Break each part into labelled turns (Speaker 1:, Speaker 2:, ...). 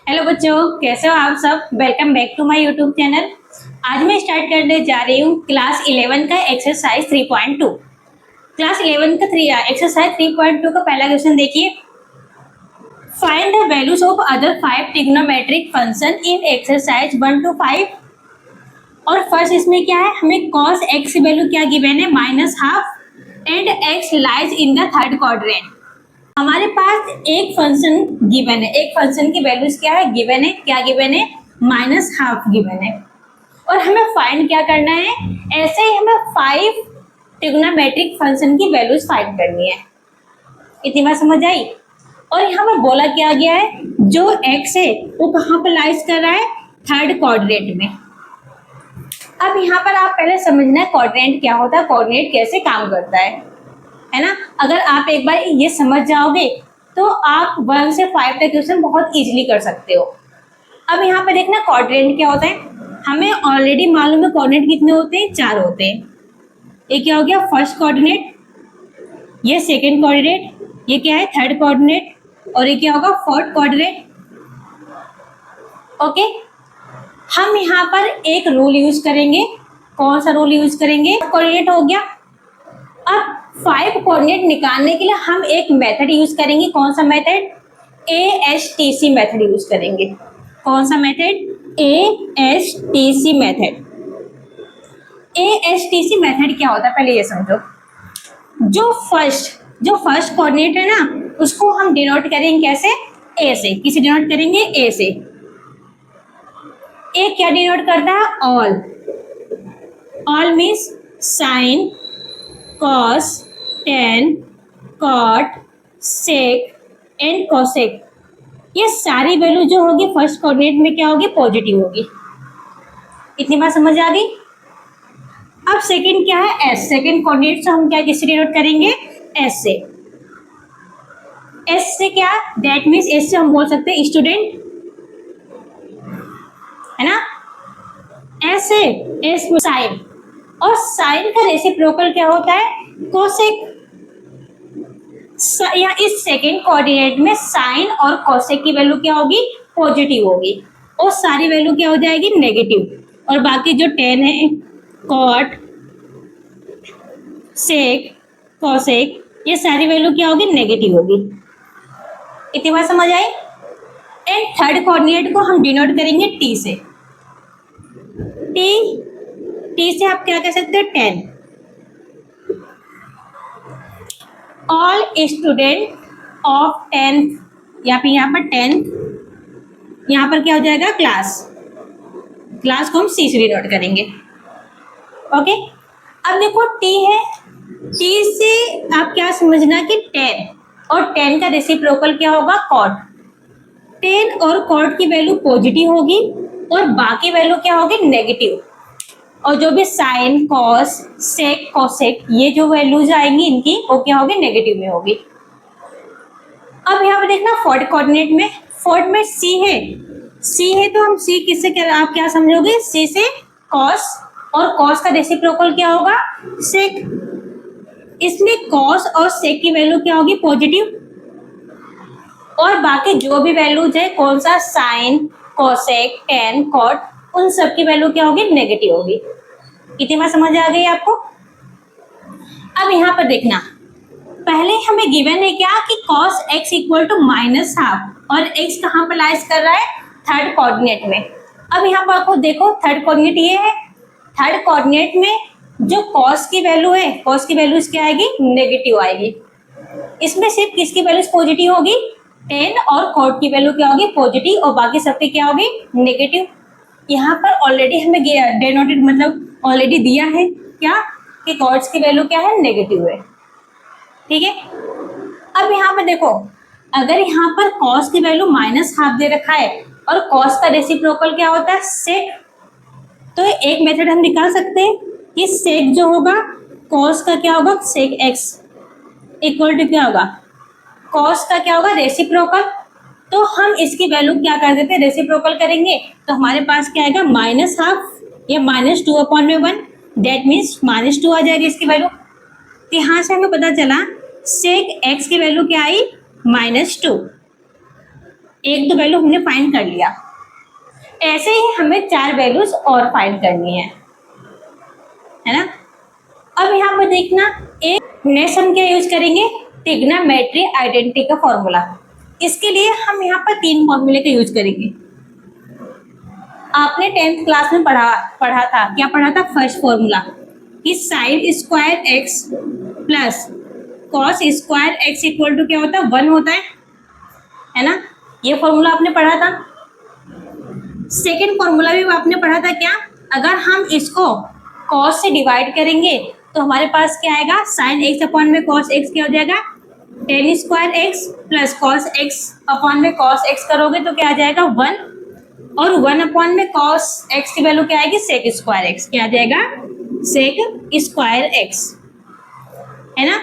Speaker 1: Hello बच्चों, कैसे हो आप सब। Welcome back to my YouTube channel. आज मैं स्टार्ट करने जा रही हूँ क्लास 11 का एक्सरसाइज 3.2। क्लास 11 का एक्सरसाइज 3.2 का पहला क्वेश्चन देखिए। Find the values of other 5 trigonometric function in exercise 1 to 5। और फर्स्ट इसमें क्या है, हमें cos x की वैल्यू क्या गिवन है, -12 and x lies in the third quadrant. हमारे पास एक फंक्शन गिवन है, एक फंक्शन की वैल्यूज क्या है, गिवन है, क्या गिवन है, -12 गिवन है। और हमें फाइंड क्या करना है, ऐसे ही हमें 5 ट्रिग्नोमेट्रिक फंक्शन की वैल्यूज फाइंड करनी है। इतनी बात समझ आई। और यहाँ पर बोला क्या गया है, जो x है वो कहाँ पर लाइज कर रहा है, थर्ड क्वाड्रेंट में। अब यहाँ पर आप पहले समझना है क्वाड्रेंट क्या होता है, कोऑर्डिनेट कैसे काम करता है ना। अगर आप एक बार ये समझ जाओगे तो आप 1 से 5 तक क्वेश्चन बहुत इजीली कर सकते हो। अब यहाँ पे देखना क्वाड्रेंट क्या होता है, हमें ऑलरेडी मालूम है कोऑर्डिनेट कितने होते हैं, 4 होते हैं। ये क्या हो गया, फर्स्ट कोऑर्डिनेट, ये सेकंड कोऑर्डिनेट, ये क्या है, थर्ड कोऑर्डिनेट, और ये क्या होगा, फोर्थ कोऑर्डिनेट। ओके, हम यहाँ पर एक रूल यूज करेंगे। कौन सा रूल यूज करेंगे, कोऑर्डिनेट हो गया। अब 5 कोऑर्डिनेट निकालने के लिए हम एक मेथड यूज करेंगे। कौन सा मेथड, ASTC मेथड यूज करेंगे। कौन सा method, ASTC method. ASTC method क्या होता है, पहले ये समझो। जो फर्स्ट कोऑर्डिनेट है ना, उसको हम डिनोट करेंगे कैसे, A से। किसे डिनोट करेंगे, A से। A क्या डिनोट करता है, all. All means sine, cos, tan, cot, sec and cosec. ये सारी वैल्यू जो होगी फर्स्ट कोऑर्डिनेट में क्या होगी, पॉजिटिव होगी। इतनी बात समझ आ गई। अब सेकंड क्या है, एस। सेकंड कोऑर्डिनेट से हम क्या किससे डिनोट करेंगे, एस से। एस से क्या, दैट मीन्स एस से हम बोल सकते हैं स्टूडेंट, है ना। एस से, एस साइन, और साइन का रेसिप्रोकल क्या होता है, कोसेक। या इस सेकेंड कोऑर्डिनेट में साइन और कोसेक की वैल्यू क्या होगी, पॉजिटिव होगी, और सारी वैल्यू क्या हो जाएगी, नेगेटिव। और बाकी जो 10 है, कॉट, सेक, कोसेक, ये सारी वैल्यू क्या होगी, नेगेटिव होगी। इतनी बात समझ आई। एंड थर्ड कोऑर्डिनेट को हम डिनोट करेंगे टी से। टी से आप क्या कह सकते हैं, 10। ऑल स्टूडेंट ऑफ 10th, या फिर यहाँ पर 10th, यहाँ पर क्या हो जाएगा, क्लास को हम सी से डिनोट करेंगे। ओके, अब देखो टी है, टी से आप क्या समझना कि 10, और 10 का रेसिप्रोकल क्या होगा, कॉट। 10 और कॉट की वैल्यू पॉजिटिव होगी, और बाकी वैल्यू क्या होगी, नेगेटिव। और जो भी साइन, कॉस, सेक, कोसेक, ये जो वैल्यूज आएंगी इनकी, वो क्या होगी, नेगेटिव में होगी। अब यहाँ पे देखना फोर्थ कोऑर्डिनेट में, फोर्थ में सी है तो हम सी किससे, आप क्या समझोगे, सी से कॉस, और कॉस का रेसिप्रोकल क्या होगा, सेक। इसमें कॉस और सेक की वैल्यू क्या होगी, पॉजिटिव, और बाकी जो भी वैल्यूज है, कौन सा, साइन, कोसेक, टेन, कॉट, उन सब की वैल्यू क्या होगी, नेगेटिव होगी। इतनी बात समझ आ गई आपको। अब यहाँ पर देखना, पहले हमें गिवन है क्या कि cos x इक्वल टू -12, और x कहाँ पर लाइज कर रहा है, थर्ड कोऑर्डिनेट में। अब यहाँ पर आपको देखो, थर्ड कोऑर्डिनेट ये है, थर्ड कोऑर्डिनेट में जो cos की वैल्यू है, cos की वैल्यू क्या आएगी, नेगेटिव आएगी। इसमें सिर्फ किसकी वैल्यू पॉजिटिव होगी, 10, और cot की वैल्यू क्या होगी, पॉजिटिव, और बाकी सबकी क्या होगी, नेगेटिव। यहाँ पर ऑलरेडी हमें डेनोटेड मतलब ऑलरेडी दिया है क्या, कि कॉस की वैल्यू क्या है, नेगेटिव है। ठीक है, अब यहाँ पर देखो, अगर यहाँ पर कॉस की वैल्यू -12 दे रखा है, और कॉस का रेसिप्रोकल क्या होता है, सेक, तो एक मेथड हम निकाल सकते हैं कि सेक जो होगा, कॉस का क्या होगा, सेक एक्स इक्वल टू क्या होगा, कॉस का क्या होगा, रेसिप्रोकल। तो हम इसकी वैल्यू क्या कर देते हैं, रेसिप्रोकल करेंगे, तो हमारे पास क्या आएगा, -12 या -2/1, दैट मीन्स -2 आ जाएगी इसकी वैल्यू। तो यहाँ से हमें पता चला सेक एक्स की वैल्यू क्या आई, -2। एक दो वैल्यू हमने फाइंड कर लिया, ऐसे ही हमें 4 वैल्यूज और फाइंड करनी है ना। अब यहाँ पर देखना, एक नेक्स्ट हम क्या यूज करेंगे, ट्रिग्नोमेट्री आइडेंटिटी का फॉर्मूला। इसके लिए हम यहाँ पर 3 फॉर्मूले का यूज करेंगे। आपने 10th क्लास में पढ़ा था, क्या पढ़ा था, फर्स्ट फॉर्मूला कि sine square x plus cos square x equal to क्या होता है, 1 होता है ना। ये फॉर्मूला आपने पढ़ा था। सेकेंड फॉर्मूला भी आपने पढ़ा था, क्या, अगर हम इसको कॉस से डिवाइड करेंगे तो हमारे पास क्या आएगा, साइन एक्स अपॉन में कॉस एक्स क्या हो जाएगा, ten square x plus cos x upon में कॉस एक्स करोगे तो क्या आ जाएगा 1, और 1 अपॉन में कॉस एक्स की वैल्यू क्या आएगी, सेक स्क्वायर एक्स, क्या आ जाएगा, सेक स्क्वायर एक्स, है ना।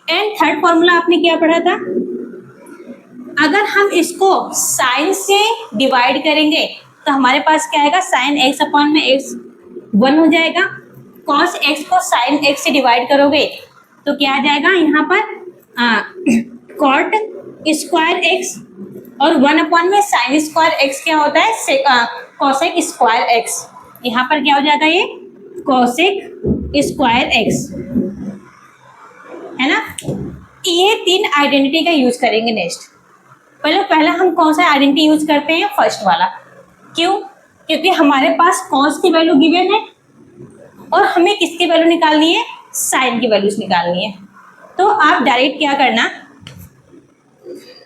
Speaker 1: एंड थर्ड फॉर्मूला आपने क्या पढ़ा था, अगर हम इसको साइन से डिवाइड करेंगे तो हमारे पास क्या आएगा, साइन एक्स अपॉन में एक्स 1 हो जाएगा, कॉस एक्स को साइन एक्स से डिवाइड करोगे तो क्या आ जाएगा यहाँ पर कॉट स्क्वायर एक्स, और 1 अपॉन में साइन स्क्वायर एक्स क्या होता है, कॉसेक स्क्वायर एक्स, यहाँ पर क्या हो जाएगा, ये कॉसेक स्क्वायर एक्स, है ना। ये 3 आइडेंटिटी का यूज करेंगे नेक्स्ट। पहले हम कौन सा आइडेंटिटी यूज करते हैं, फर्स्ट वाला। क्यों, क्योंकि हमारे पास कॉस की वैल्यू गिवन है और हमें किसकी वैल्यू निकालनी है, साइन की वैल्यूज निकालनी है। तो आप डायरेक्ट क्या करना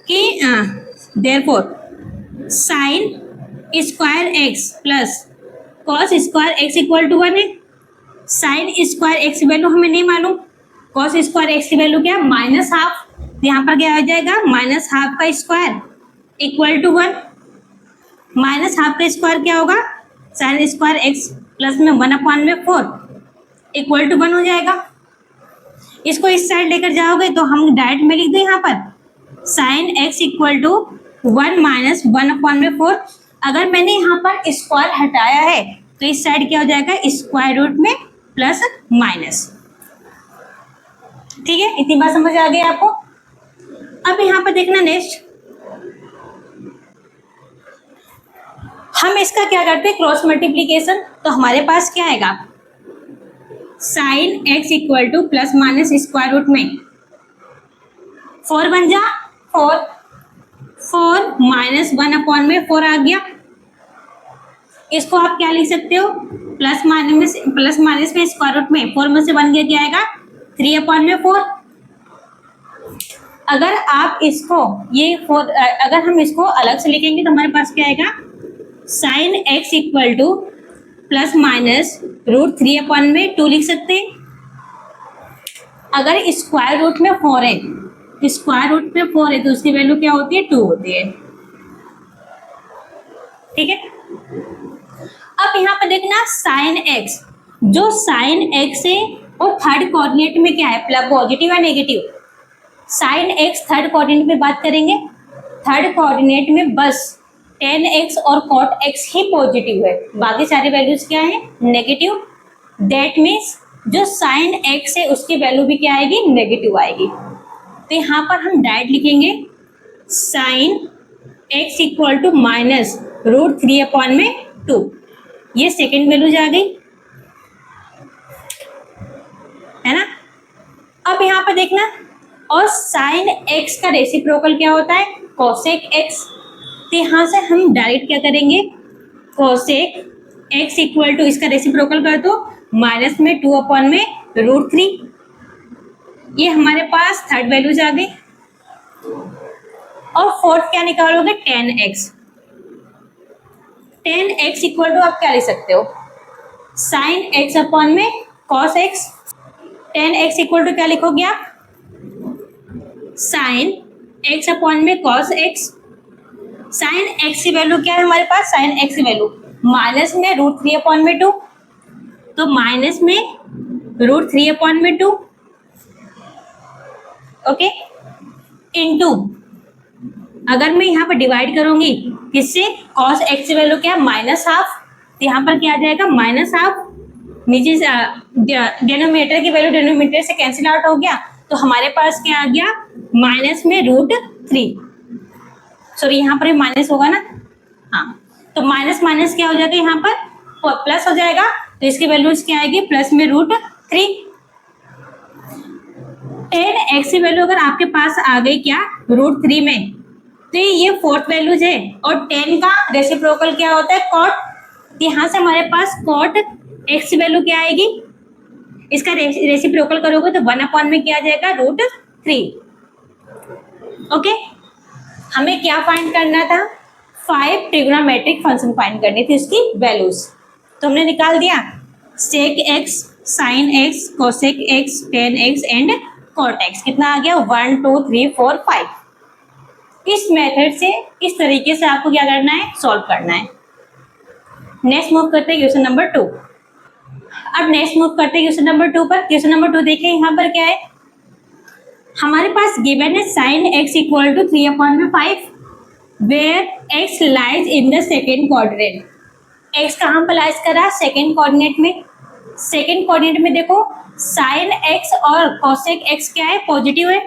Speaker 1: कि therefore sine square x plus cos square x equal to 1 है। साइन स्क्वायर एक्स की वैल्यू हमें नहीं मालूम, कॉस स्क्वायर एक्स की वैल्यू क्या है, -12, यहाँ पर क्या आ जाएगा, -12 का स्क्वायर इक्वल टू 1, -12 का स्क्वायर क्या होगा, साइन स्क्वायर एक्स प्लस में 1 अपॉन में 4 इक्वल टू 1 हो जाएगा। इसको इस साइड लेकर जाओगे तो हम डायरेक्ट में लिख दें यहाँ पर sine x equal to 1 minus 1 upon में 4। अगर मैंने यहाँ पर स्क्वायर हटाया है तो इस साइड क्या हो जाएगा, स्क्वायर रूट में प्लस माइनस। ठीक है, इतनी बात समझ आ गई आपको। अब यहाँ पर देखना नेक्स्ट, हम इसका क्या करते हैं, क्रॉस मल्टीप्लीकेशन। तो हमारे पास क्या आएगा, sine x equal to plus minus square root में 4 बन जा 4 माइनस 1 अपॉन में 4 आ गया। इसको आप क्या लिख सकते हो, प्लस माइनस में स्क्वायर रूट में 4 में से 1 गया, क्या आएगा 3 अपॉन में 4। अगर आप इसको अगर हम इसको अलग से लिखेंगे तो हमारे पास क्या आएगा, sine x equal to plus minus root 3 upon में 2 लिख सकते हैं। अगर स्क्वायर रूट में 4 है, स्क्वायर रूट में 4 है तो उसकी वैल्यू क्या होती है, 2 होती है। ठीक है, अब यहाँ पर देखना साइन एक्स, जो साइन एक्स है और थर्ड कोऑर्डिनेट में क्या है, पॉजिटिव या negative. Sine x third coordinate में बात करेंगे, थर्ड कोऑर्डिनेट में बस tan x और cot x ही पॉजिटिव है, बाकी सारी वैल्यूज क्या है, नेगेटिव। दैट मीन्स जो साइन x है उसकी वैल्यू भी क्या आएगी, नेगेटिव आएगी। तो यहाँ पर हम डायरेक्ट लिखेंगे sine x equal to minus root 3 upon में 2। ये सेकेंड वैल्यूज आ गई, है ना। अब यहाँ पर देखना, और साइन x का रेसिप्रोकल क्या होता है, कोसेक x। तो यहाँ से हम डायरेक्ट क्या करेंगे, कोसेक x इक्वल टू इसका रेसिप्रोकल कर दो माइनस में 2 अपॉन में रूट 3। ये हमारे पास थर्ड वैल्यूज आ गई। और फोर्थ क्या निकालोगे, tan x। tan x equal to आप क्या लिख सकते हो, साइन x अपॉन में cos x। tan x equal to क्या लिखोगे आप, साइन x अपॉन में cos x। साइन x की वैल्यू क्या है हमारे पास, साइन x की वैल्यू माइनस में रूट 3 अपॉन में 2, तो माइनस में रूट 3 अपॉन में 2, ओके, इनटू अगर मैं यहाँ पर डिवाइड करूंगी किससे, cos x की वैल्यू क्या है, -12, तो यहाँ पर क्या आ जाएगा, -12। नीचे डिनोमिनेटर की वैल्यू डिनोमिनेटर से कैंसिल आउट हो गया, तो हमारे पास क्या आ गया, माइनस में रूट 3। सॉरी यहाँ पर माइनस होगा ना, हाँ, तो माइनस माइनस क्या हो जाएगा यहाँ पर प्लस हो जाएगा, तो इसकी वैल्यूज क्या आएगी प्लस में √3। 10x की वैल्यू अगर आपके पास आ गई क्या √3 में, तो ये फोर्थ वैल्यूज है, और 10 का रेसिप्रोकल क्या होता है कॉट, यहाँ से हमारे पास कॉट x की वैल्यू क्या आएगी, इसका रेसिप्रोकल करोगे तो 1 में क्या आ जाएगा √3। ओके, हमें क्या फाइंड करना था, 5 ट्रिग्नोमेट्रिक फंक्शन फाइंड करनी थी उसकी वैल्यूज, तो हमने निकाल दिया sec x, sin x, cosec x, tan x and cot x। कितना आ गया 1 2 3 4 5। इस मेथड से इस तरीके से आपको क्या करना है सॉल्व करना है। नेक्स्ट मूव करते हैं क्वेश्चन नंबर 2। अब नेक्स्ट मूव करते हैं क्वेश्चन नंबर 2 पर। क्वेश्चन नंबर 2 देखिए यहाँ पर क्या है, हमारे पास गिवन है sin x equal to 3/5 where x lies in the second quadrant. x कहाँ पर लाइज करा सेकेंड कोऑर्डिनेट में। सेकेंड कोऑर्डिनेट में देखो sin x और cosec x क्या है पॉजिटिव है,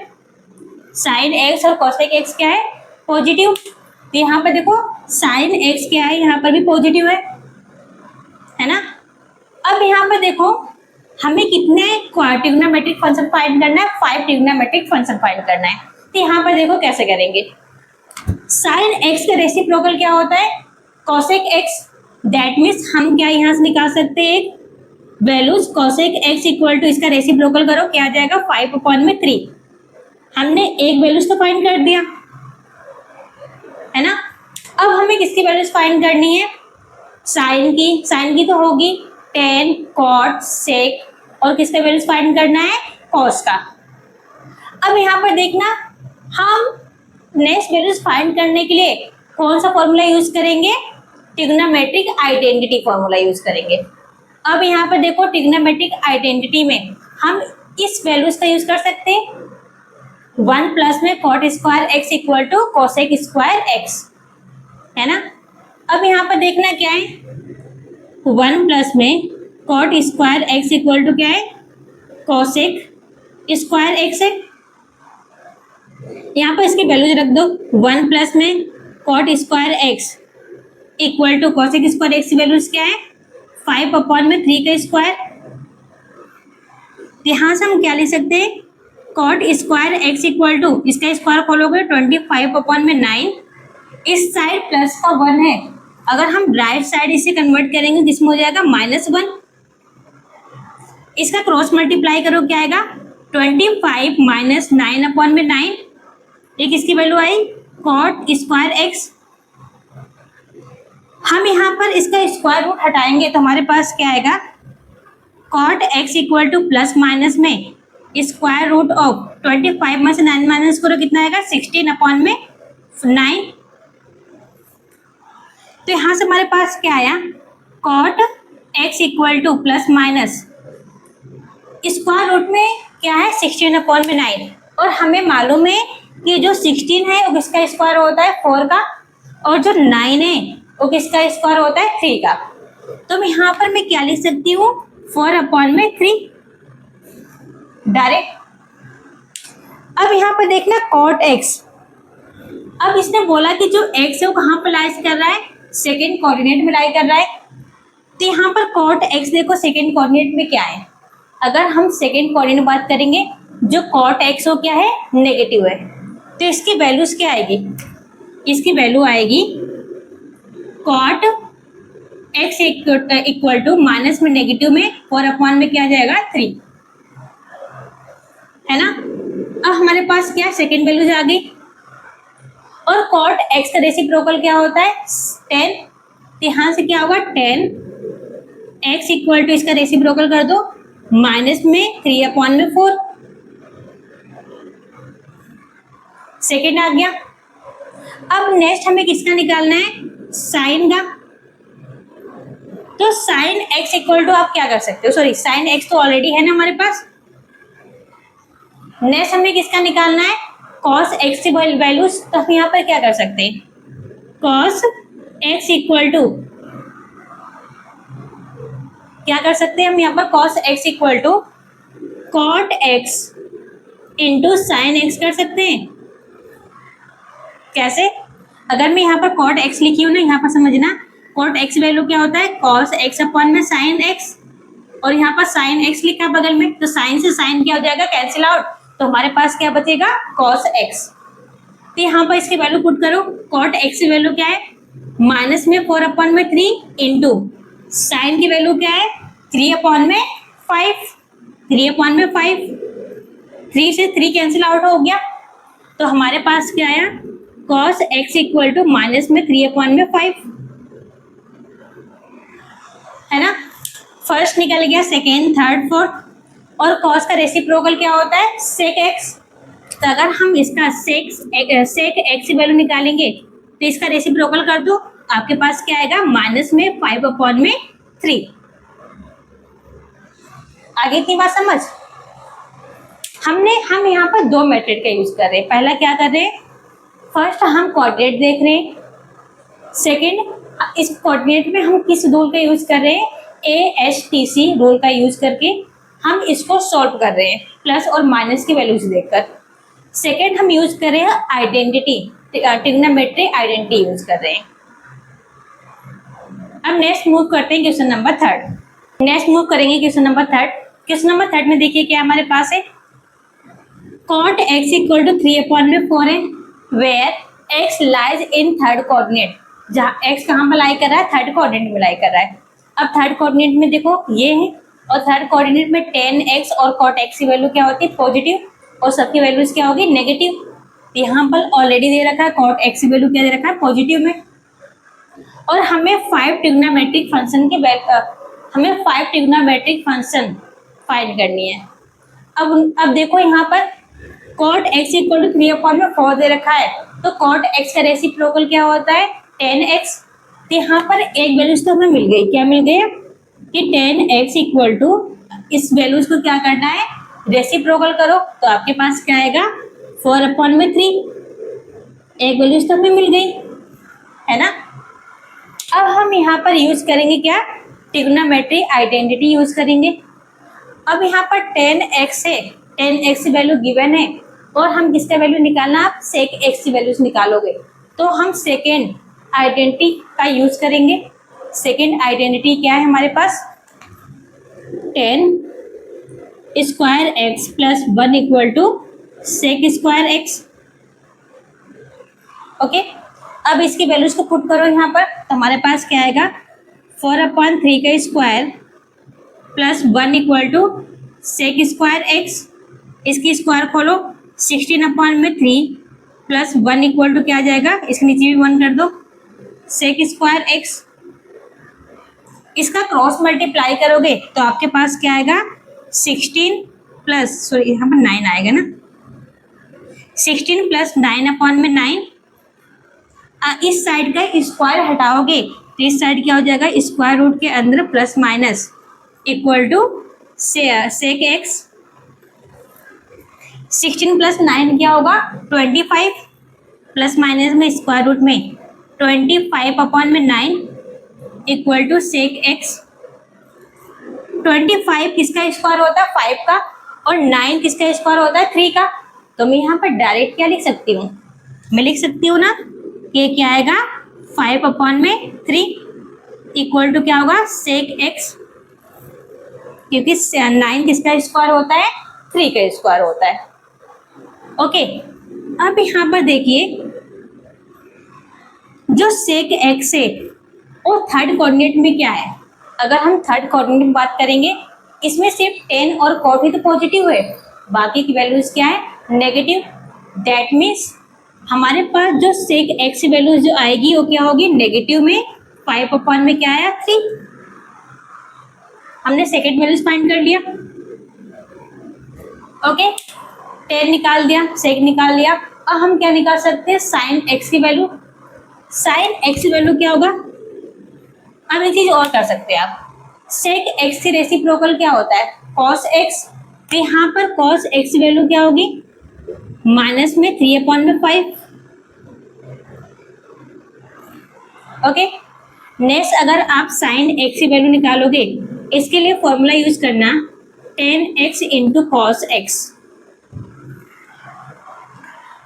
Speaker 1: sin x और cosec x क्या है पॉजिटिव, तो यहाँ पर देखो sin x क्या है यहाँ पर भी पॉजिटिव है ना। अब यहाँ पर देखो हमें कितने ट्रिग्नोमेट्रिक फंक्शन फाइंड करना है, 5 ट्रिग्नोमेट्रिक फंक्शन फाइंड करना है। तो यहाँ पर देखो कैसे करेंगे, sin x का रेसिप्रोकल क्या होता है cosec x, दैट मीन्स हम क्या यहाँ से निकाल सकते हैं values cosec x equal to इसका रेसिप्रोकल करो क्या आ जाएगा 5/3। हमने एक वैल्यूज तो फाइंड कर दिया है ना। अब हमें किसकी वैल्यूज फाइंड करनी है, साइन की तो होगी tan cot sec, और किसका वैल्यूज फाइंड करना है cos का। अब यहाँ पर देखना हम नेक्स्ट वैल्यूज फाइंड करने के लिए कौन सा फॉर्मूला यूज करेंगे, ट्रिग्नोमेट्रिक आइडेंटिटी फॉर्मूला यूज करेंगे। अब यहाँ पर देखो ट्रिग्नोमेट्रिक आइडेंटिटी में हम इस वैल्यूज का यूज कर सकते हैं 1 प्लस में cot square x equal to cosec square x, है ना। अब यहाँ पर देखना क्या है 1 प्लस में cot square x equal to क्या है cosec स्क्वायर x है। यहाँ पर इसकी वैल्यूज रख दो 1 प्लस में cot square x equal to cosec square x की वैल्यूज क्या है 5/3 का स्क्वायर। यहाँ से हम क्या लिख सकते हैं cot square x equal to इसका स्क्वायर खोलोगे 25/9, इस साइड प्लस का 1 है, अगर हम राइट साइड इसे कन्वर्ट करेंगे जिसमें हो जाएगा -1, इसका क्रॉस मल्टीप्लाई करो क्या आएगा 25 - 9/9, एक इसकी वैल्यू आई cot स्क्वायर x। हम यहाँ पर इसका स्क्वायर रूट हटाएंगे तो हमारे पास क्या आएगा cot x equal to plus minus में स्क्वायर रूट ऑफ 25 में से 9 माइनस करो कितना आएगा 16/9। तो यहाँ से हमारे पास क्या आया cot x equal to plus minus square root में क्या है 16/9, और हमें मालूम है कि जो 16 है वो किसका स्क्वायर होता है 4 का, और जो 9 है वो किसका स्क्वायर होता है 3 का। तो मैं यहाँ पर मैं क्या लिख सकती हूँ 4/3 डायरेक्ट। अब यहाँ पर देखना cot x, अब इसने बोला कि जो x है वो कहाँ पर लाइज कर रहा है सेकेंड कोऑर्डिनेट में लाई कर रहा है। तो यहाँ पर cot x देखो सेकेंड कोऑर्डिनेट में क्या है, अगर हम सेकेंड कोऑर्डिनेट में बात करेंगे जो cot x हो क्या है नेगेटिव है, तो इसकी वैल्यूज क्या आएगी, इसकी वैल्यू आएगी cot x equal to minus में नेगेटिव में 4/, में क्या आ जाएगा 3, है ना। अब हमारे पास क्या सेकेंड वैल्यूज आ गई, और cot x का रेसिप्रोकल क्या होता है 10, तो यहाँ से क्या होगा 10x इक्वल टू इसका रेसिप्रोकल कर दो माइनस में 3/4, सेकेंड आ गया। अब नेक्स्ट हमें किसका निकालना है साइन का, तो साइन x इक्वल टू आप क्या कर सकते हो, सॉरी साइन x तो ऑलरेडी है ना हमारे पास। नेक्स्ट हमें किसका निकालना है cos x की वैल्यूज, तो हम यहाँ पर क्या कर सकते हैं cos x इक्वल टू क्या कर सकते हैं हम यहाँ पर cos x equal to cot x into sine x कर सकते हैं। कैसे, अगर मैं यहाँ पर कॉट एक्स लिखी हूँ ना, यहाँ पर समझना कॉट एक्स वैल्यू क्या होता है, कॉस एक्स अपॉन में साइन एक्स, और यहाँ पर साइन एक्स लिखा है बगल में, तो साइन से साइन क्या हो जाएगा, कैंसिल आउट, तो हमारे पास क्या बचेगा, कॉस एक्स। तो यहाँ पर इसकी वैल्यू पुट करो, कॉट एक्स की वैल्यू क्या है, माइनस में 4 अपॉन में 3 इंटू साइन की वैल्यू क्या है, 3 अपॉन में 5, 3 अपॉन में 5, 3 से 3 कैंसिल आउट हो गया, तो हमारे पास क्या आया, cos x equal to minus में 3 अपॉन में 5, है ना। फर्स्ट निकल गया, सेकेंड, थर्ड, फोर्थ, और कॉस का रेसिप्रोकल क्या होता है, सेक एक्स। तो अगर हम इसका सेक एक्स की वैल्यू निकालेंगे तो इसका रेसिप्रोकल कर दो, आपके पास क्या आएगा, माइनस में 5 अपॉन में 3। आगे इतनी बात समझ। हम यहाँ पर दो मेथड का यूज कर रहे हैं। पहला क्या कर रहे हैं, फर्स्ट हम कोऑर्डिनेट देख रहे हैं, सेकंड इस कोऑर्डिनेट में हम किस रूल का यूज कर रहे हैं, ASTC रूल का यूज करके हम इसको सॉल्व कर रहे हैं, प्लस और माइनस की वैल्यूज देखकर। सेकंड हम यूज कर रहे हैं आइडेंटिटी, ट्रिग्नोमेट्री आइडेंटिटी यूज कर रहे हैं। अब नेक्स्ट मूव करते हैं question number third. Next move करेंगे question number third. Question number third में देखिए क्या हमारे पास है, cot x equal to 3 upon में 4 है, where x lies in third coordinate, जहाँ एक्स कहाँ पर लाई कर रहा है, थर्ड कोऑर्डिनेट में लाई कर रहा है। अब थर्ड कोऑर्डिनेट में देखो ये है, और थर्ड कोऑर्डिनेट में tan x और cot x की वैल्यू क्या होती है, पॉजिटिव, और सबकी वैल्यूज क्या होगी, नेगेटिव। यहाँ पर ऑलरेडी दे रखा है cot x की वैल्यू क्या दे रखा है, पॉजिटिव में, और हमें 5 ट्रिग्नोमेट्रिक फंक्शन की हमें 5 ट्रिग्नोमेट्रिक फंक्शन फाइंड करनी है। अब देखो यहाँ पर cot x equal to 3 upon में 4 दे रखा है, तो cot x का रेसिप्रोकल क्या होता है, tan x। तो यहाँ पर एक वैल्यूज तो हमें मिल गई, क्या मिल गई कि tan x इक्वल टू, इस वैल्यूज को क्या करना है, रेसिप्रोकल करो, तो आपके पास क्या आएगा, 4 अपॉन में 3, एक वैल्यूज तो हमें मिल गई, है ना। अब हम यहाँ पर यूज करेंगे क्या, ट्रिग्नोमेट्री आइडेंटिटी यूज करेंगे। अब यहाँ पर tan x है, tan x की वैल्यू गिवन है, और हम किसका वैल्यू निकालना, आप sec x की वैल्यूज निकालोगे, तो हम सेकेंड आइडेंटिटी का यूज करेंगे। सेकेंड आइडेंटिटी क्या है हमारे पास, tan square x plus 1 equal to sec square x. Okay, अब इसकी वैल्यूज को पुट करो यहाँ पर, तो हमारे पास क्या आएगा, 4 अपॉन 3 का square plus 1 equal to sec square x. इसकी स्क्वायर खोलो, 16 अपॉन में 3 प्लस 1 इक्वल टू क्या आ जाएगा, इसके नीचे भी 1 कर दो, सेक स्क्वायर एक्स। इसका क्रॉस मल्टीप्लाई करोगे तो आपके पास क्या आएगा, 16 प्लस, सॉरी यहाँ पर 9 आएगा ना, 16 प्लस 9 अपॉन में 9। इस साइड का स्क्वायर हटाओगे तो इस साइड क्या हो जाएगा, स्क्वायर रूट के अंदर plus minus equal to sec x. 16 plus 9 क्या होगा, 25, प्लस माइनस में स्क्वायर रूट में 25 अपॉन में 9 इक्वल टू सेक एक्स। 25 किसका स्क्वायर होता है, 5 का, और 9 किसका स्क्वायर होता है, 3 का। तो मैं यहाँ पर डायरेक्ट क्या लिख सकती हूँ, मैं लिख सकती हूँ ना कि क्या आएगा, 5 अपॉन में 3 इक्वल टू क्या होगा, सेक एक्स, क्योंकि 9 किसका स्क्वायर होता है, 3 का स्क्वायर होता है। ओके, अब यहाँ पर देखिए जो सेक एक्स है और थर्ड कोऑर्डिनेट में क्या है, अगर हम थर्ड कोऑर्डिनेट में बात करेंगे, इसमें सिर्फ tan और cot ही तो पॉजिटिव है, बाकी की वैल्यूज क्या है, नेगेटिव। दैट मीन्स हमारे पास जो सेक एक्स की वैल्यूज जो आएगी वो क्या होगी, नेगेटिव में 5 अपॉन में क्या आया, 3। हमने सेकेंड वैल्यूज फाइंड कर लिया। ओके, tan निकाल दिया, सेक निकाल लिया। अब हम क्या निकाल सकते हैं, साइन एक्स की वैल्यू। साइन एक्स की वैल्यू क्या होगा, अब एक चीज और कर सकते हैं आप, सेक एक्स की रेसिप्रोकल क्या होता है, कॉस एक्स। तो यहाँ पर कॉस एक्स की वैल्यू क्या होगी, माइनस में 3 अपॉन में 5। ओके, नेक्स्ट अगर आप साइन एक्स की वैल्यू निकालोगे, इसके लिए फॉर्मूला यूज करना tan x into cos x,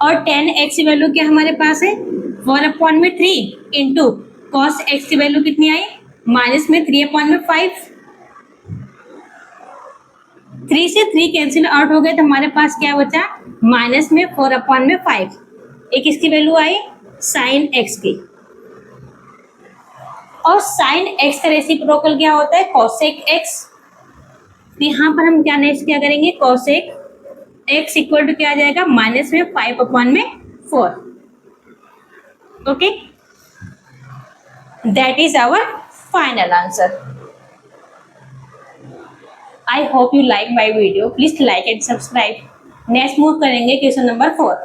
Speaker 1: और tan x की वैल्यू क्या हमारे पास है, 4/3 इंटू कॉस एक्स की वैल्यू कितनी आई, माइनस में 3/5। 3 से 3 कैंसिल आउट हो गए तो हमारे पास क्या बचा, माइनस में 4/5। एक इसकी वैल्यू आई साइन एक्स की, और साइन एक्स का रेसिप्रोकल क्या होता है, कोसेक एक्स। तो यहाँ पर हम क्या नेक्स्ट क्या करेंगे, कोसेक एक्स इक्वल टू क्या आ जाएगा, माइनस में 5/4। Okay, that is our final answer. I hope you like my video, please like and subscribe. Next move करेंगे क्वेश्चन नंबर 4।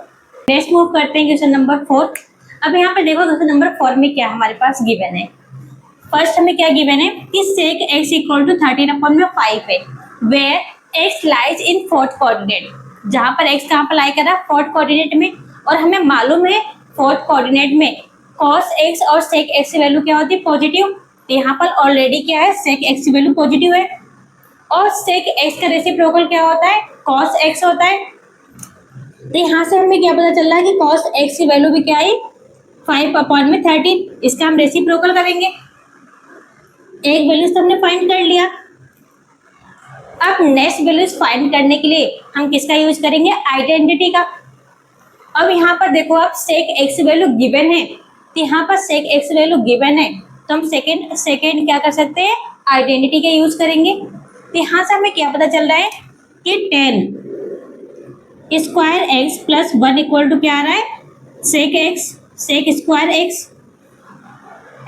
Speaker 1: नेक्स्ट मूव करते हैं क्वेश्चन नंबर 4। अब यहाँ पे देखो क्वेश्चन नंबर 4 में क्या हमारे पास गिवन है। फर्स्ट हमें क्या गिवन है कि सेक एक्स इक्वल टू 13/5 है, where x lies in fourth coordinate. जहां पर एक्स कहाँ पर लाई कर रहा है, फोर्थ कोऑर्डिनेट में, और हमें मालूम है फोर्थ कोऑर्डिनेट में कॉस एक्स और सेक एक्स की वैल्यू क्या होती है, पॉजिटिव। तो यहाँ पर ऑलरेडी क्या है, सेक एक्स की वैल्यू पॉजिटिव है, और सेक एक्स का रेसिप्रोकल क्या होता है, कॉस एक्स होता है। तो यहाँ से हमें क्या पता चल रहा है कि कॉस एक्स की वैल्यू भी क्या आई, 5/13। इसका हम रेसिप्रोकल करेंगे। एक वैल्यूज तो हमने फाइंड कर लिया। अब नेक्स्ट वैल्यूज फाइंड करने के लिए हम किसका यूज करेंगे, आइडेंटिटी का। अब यहाँ पर देखो आप सेक एक्स वैल्यू गिवन है, तो यहाँ पर सेक एक्स वैल्यू गिवन है तो हम सेकेंड क्या कर सकते हैं, आइडेंटिटी का यूज करेंगे। तो यहाँ से हमें क्या पता चल रहा है कि 10 square x plus 1 equal to क्या आ रहा है, sec x, sec square x,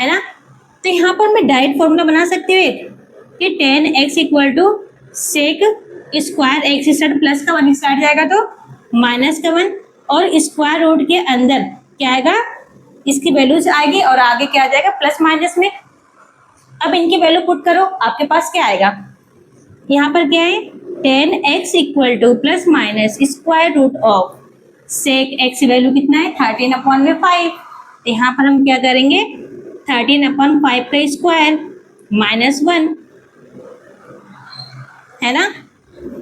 Speaker 1: है ना। तो यहाँ पर मैं डायरेक्ट फॉर्मूला बना सकती हूँ कि 10x equal to sec square x start plus का 1 स्टार्ट जाएगा तो माइनस का 1, और स्क्वायर रूट के अंदर क्या आएगा, इसकी वैल्यूज आएगी, और आगे क्या आ जाएगा, प्लस माइनस में। अब इनकी वैल्यू पुट करो, आपके पास क्या आएगा, यहाँ पर क्या है, 10x equal to plus minus square root of sec x value कितना है, 13/5। तो यहाँ पर हम क्या करेंगे, 13/5 का स्क्वायर माइनस 1, है ना।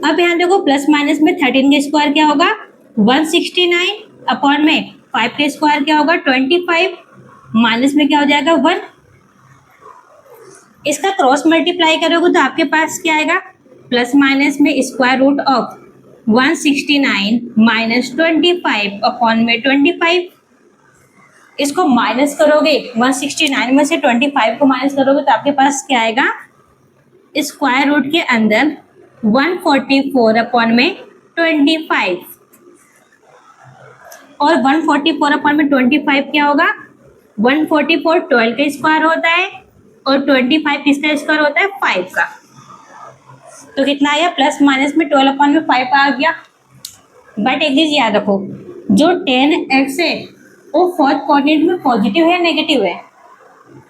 Speaker 1: अब यहाँ देखो प्लस माइनस में 13 का स्क्वायर क्या होगा, 169, अपॉन में 5 का स्क्वायर क्या होगा, 25, माइनस में क्या हो जाएगा 1। इसका क्रॉस मल्टीप्लाई करोगे तो आपके पास क्या आएगा, प्लस माइनस में square root of 169 minus 25 upon में 25। इसको माइनस करोगे, 169 में से 25 को माइनस करोगे तो आपके पास क्या आएगा, स्क्वायर रूट के अंदर 144 अपॉन में 25, और 144 अपॉन में 25 क्या होगा, 144 12 का स्क्वायर होता है, और 25 किसका स्क्वायर होता है, 5 का। तो कितना आया, प्लस माइनस में 12 अपॉन में 5 आ गया। बट एक चीज याद रखो, जो 10x है वो फोर्थ कोऑर्डिनेट में पॉजिटिव है नेगेटिव है।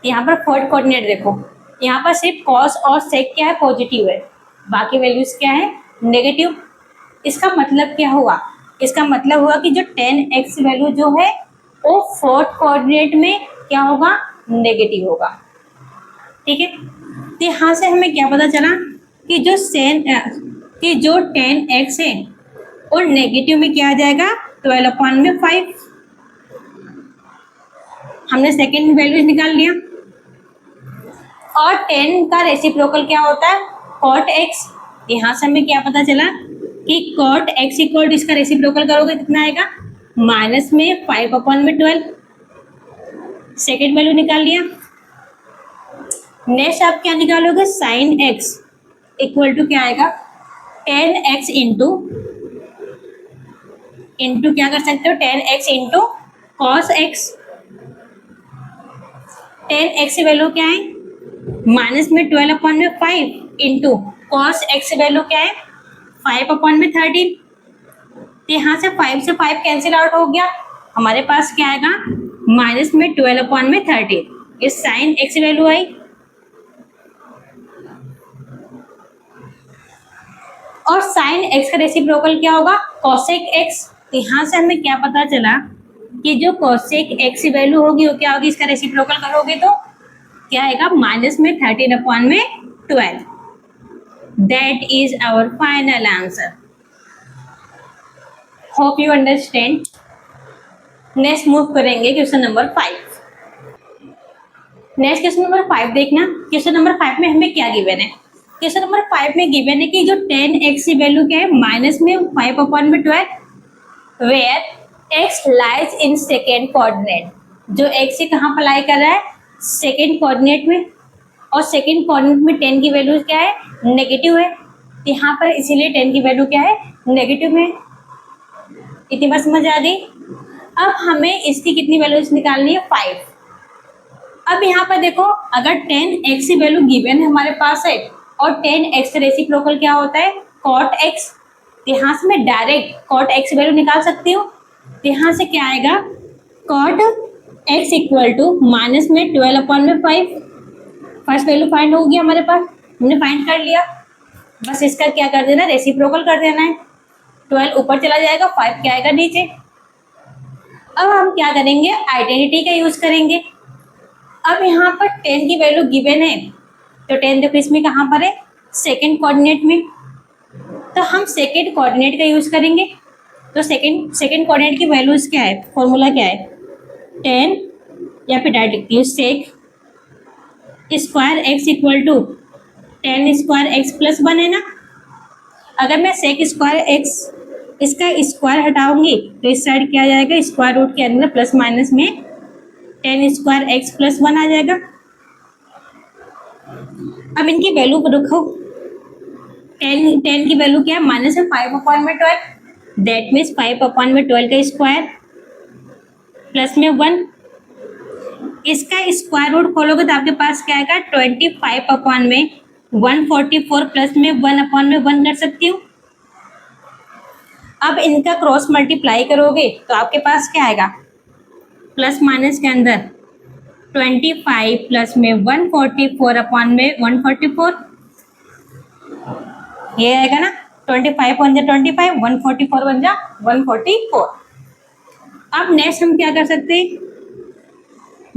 Speaker 1: यहाँ पर फोर्थ कोऑर्डिनेट देखो, यहाँ पर सिर्फ कॉस और सेक क्या है, पॉजिटिव है, बाकी वैल्यूज क्या है, नेगेटिव। इसका मतलब क्या हुआ, इसका मतलब हुआ कि जो 10x वैल्यू जो है वो फोर्थ कोऑर्डिनेट में क्या होगा, नेगेटिव होगा। ठीक है, तो यहाँ से हमें क्या पता चला कि जो 10x है और नेगेटिव में क्या आ जाएगा, 12/5। हमने सेकेंड वैल्यू निकाल लिया। और 10 का रेसिप्रोकल क्या होता है, कॉट एक्स। यहाँ से हमें क्या पता चला कि कॉट एक्स इक्वल टू इसका रेसिप्रोकल करोगे कितना आएगा, माइनस में 5/12। सेकेंड वैल्यू निकाल लिया। नेक्स्ट आप क्या निकालोगे, साइन एक्स इक्वल टू क्या आएगा, 10x इंटू क्या कर सकते हो, 10x into cos x. 10x की वैल्यू क्या है, माइनस में 12/5 इंटू कॉस एक्स वैल्यू क्या है, 5/13। यहाँ से 5 से 5 कैंसिल आउट हो गया, हमारे पास क्या आएगा, माइनस में 12/13। ये साइन एक्स वैल्यू आई। और साइन एक्स का रेसिप्रोकल क्या होगा, कोसेक एक्स। यहाँ से हमें क्या पता चला कि जो कोसेक एक्स की वैल्यू होगी वो क्या होगी, इसका रेसिप्रोकल करोगे तो क्या आएगा, माइनस में 13/12। That is our final answer. Hope you understand. Next move करेंगे question number 5। Next question number 5 देखना। क्वेश्चन नंबर 5 में हमें क्या गिवन है? क्वेश्चन नंबर 5 में गिवन है कि जो 10x की वैल्यू क्या है, माइनस में 5 अपॉन में 12, where x lies in second coordinate. जो x से कहाँ अप्लाई कर रहा है? सेकेंड कोऑर्डिनेट में, और सेकेंड कोऑर्डिनेट में 10 की वैल्यू क्या है? नेगेटिव है। यहाँ पर इसीलिए 10 की वैल्यू क्या है? नेगेटिव में। इतनी बात समझ आ गई? अब हमें इसकी कितनी वैल्यूज निकालनी है? 5। अब यहाँ पर देखो, अगर 10x की वैल्यू गिवन है हमारे पास है, और 10x रेसिप्रोकल क्या होता है? cot x। यहाँ से मैं डायरेक्ट cot x की वैल्यू निकाल सकती हूँ। यहाँ से क्या आएगा? cot x equal to minus में 12 अपॉन में 5। फर्स्ट वैल्यू फाइंड हो गया हमारे पास, हमने फाइंड कर लिया। बस इसका क्या कर देना? रेसिप्रोकल कर देना है। 12 ऊपर चला जाएगा, 5 क्या आएगा? नीचे। अब हम क्या करेंगे? आइडेंटिटी का यूज करेंगे। अब यहाँ पर 10 की वैल्यू गिवन है, तो 10 देखो इसमें कहाँ पर है? सेकेंड कोऑर्डिनेट में। तो हम सेकेंड कोऑर्डिनेट का यूज करेंगे। तो सेकेंड कोऑर्डिनेट की वैल्यूज क्या है? फॉर्मूला क्या है? 10 या फिर डायरेक्ट लिखती हूँ, sec square x equal to 10 square x plus 1 है ना। अगर मैं सेक स्क्वायर एक्स इसका स्क्वायर हटाऊंगी तो इस साइड क्या आ जाएगा? स्क्वायर रूट के अंदर प्लस माइनस में 10 स्क्वायर एक्स प्लस 1 आ जाएगा। अब इनकी वैल्यू को रखो। 10 की वैल्यू क्या है? माइनस में 5 अपॉन में 12, दैट मीन्स 5 अपॉन में 12 का स्क्वायर प्लस में 1। इसका स्क्वायर रूट खोलोगे तो आपके पास क्या आएगा? 25 अपॉन में 144 प्लस में 1 अपॉन में 1 कर सकती हूँ। अब इनका क्रॉस मल्टीप्लाई करोगे तो आपके पास क्या आएगा? प्लस माइनस के अंदर 25 प्लस में 144 अपॉन में 144, ये आएगा ना। 25 बन जा 25, 144 बन जा 144। अब नेक्स्ट हम क्या कर सकते हैं?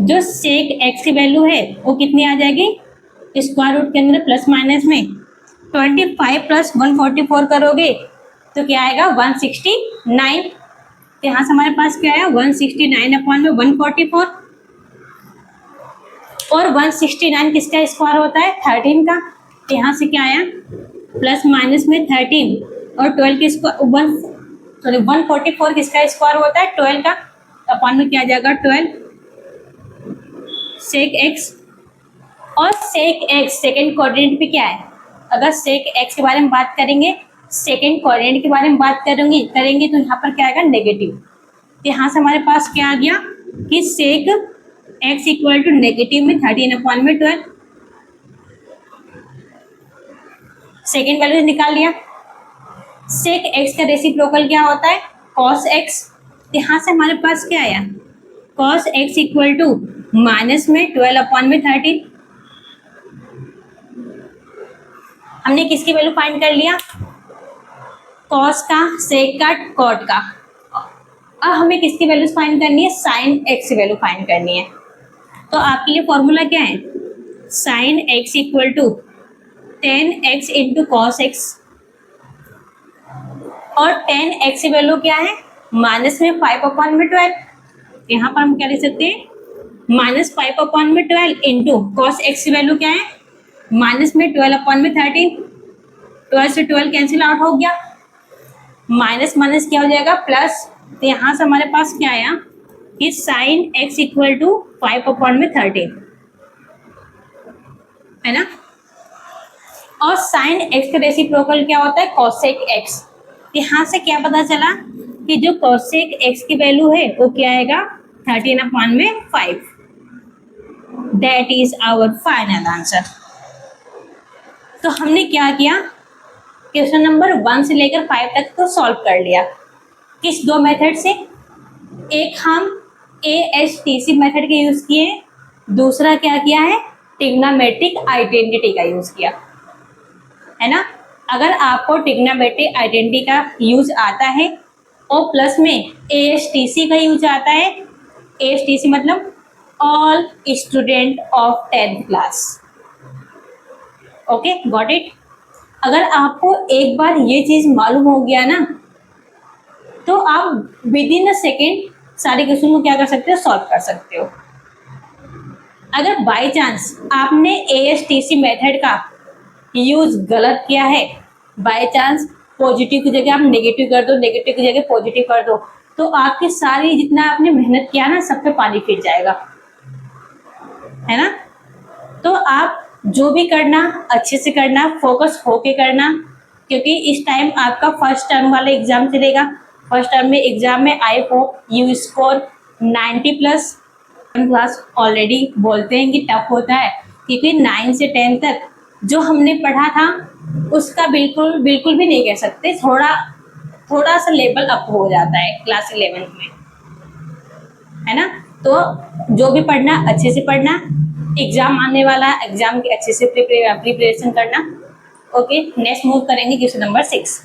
Speaker 1: जो सेक एक्स की वैल्यू है वो कितनी आ जाएगी? स्क्वायर रूट के अंदर प्लस माइनस में 25 प्लस 144 करोगे तो क्या आएगा? 169। तो यहाँ से हमारे पास क्या आया? 169 अपॉन में 144, और 169 किसका स्क्वायर होता है? 13 का। तो यहाँ से क्या आया? प्लस माइनस में 13 और 12 के स्क्वायर 144 किसका स्क्वायर होता है? 12 का। तो अपॉन में क्या आ जाएगा? 12 सेक एक्स। और सेक एक्स सेकेंड कोऑर्डिनेट पे क्या है? अगर सेक एक्स के बारे में बात करेंगे, सेकेंड कोऑर्डिनेट के बारे में बात करेंगे तो यहाँ पर क्या आएगा? नेगेटिव। तो यहाँ से हमारे पास क्या आ गया कि sec x equal to negative में 13 अपॉन में 12। सेकेंड वैल्यू निकाल लिया। सेक एक्स का रेसिप्रोकल क्या होता है? Cos x. यहाँ से हमारे पास क्या आया? Cos x equal to minus में 12 अपॉन में 13। हमने किसकी वैल्यू फाइंड कर लिया? कॉस का, सेक का, कॉट का। अब हमें किसकी वैल्यू फाइंड करनी है? साइन एक्स की वैल्यू फाइंड करनी है। तो आपके लिए फॉर्मूला क्या है? Sine x equal to 10x into cos x, और 10x की वैल्यू क्या है? माइनस में 5 अपॉन में 12। यहाँ पर हम क्या लिख सकते हैं? माइनस 5 अपॉन में 12 इंटू कॉस एक्स की वैल्यू क्या है? माइनस में 12 अपॉन में 13। 12 से 12 कैंसिल आउट हो गया, माइनस माइनस क्या हो जाएगा? प्लस। तो यहाँ से हमारे पास क्या आया कि sine x equal to 5 upon में 13 है ना। और साइन एक्स का रेसिप्रोकल क्या होता है? Cosec x. यहाँ से क्या पता चला कि जो कॉसेक एक्स की वैल्यू है वो क्या आएगा? 13 अपॉन में 5। That is our final answer. तो हमने क्या किया? क्वेश्चन नंबर 1 से लेकर 5 तक तो सॉल्व कर लिया। किस दो मेथड से? एक हम AHTC मेथड के यूज किए, दूसरा क्या किया है? ट्रिग्नोमेट्रिक आइडेंटिटी का यूज किया है ना। अगर आपको ट्रिग्नोमेट्रिक आइडेंटिटी का यूज आता है और प्लस में AHTC का यूज आता है, AHTC मतलब all student of 10th class. Okay, got it. अगर आपको एक बार ये चीज मालूम हो गया ना, तो आप विद इन अ सेकेंड सारे क्वेश्चन को क्या कर सकते हो, सॉल्व कर सकते हो। अगर बाय चांस आपने ASTC मेथड का यूज गलत किया है, बाय चांस पॉजिटिव की जगह आप नेगेटिव कर दो, नेगेटिव की जगह पॉजिटिव कर दो, तो आपकी सारी जितना आपने मेहनत किया ना, सब पे पानी फिर जाएगा, है ना। तो आप जो भी करना अच्छे से करना, फोकस होके करना, क्योंकि इस टाइम आपका फर्स्ट टर्म वाला एग्जाम चलेगा। फर्स्ट टर्म में एग्जाम में आई hope you score 90+। Class already बोलते हैं कि टफ होता है, क्योंकि 9 से 10 तक जो हमने पढ़ा था उसका बिल्कुल बिल्कुल भी नहीं कह सकते, थोड़ा सा लेवल अप हो जाता है क्लास 11 में, है ना। तो जो भी पढ़ना अच्छे से पढ़ना, एग्जाम आने वाला, एग्जाम की अच्छे से प्रिपरेशन करना। ओके, नेक्स्ट मूव करेंगे क्वेश्चन नंबर 6।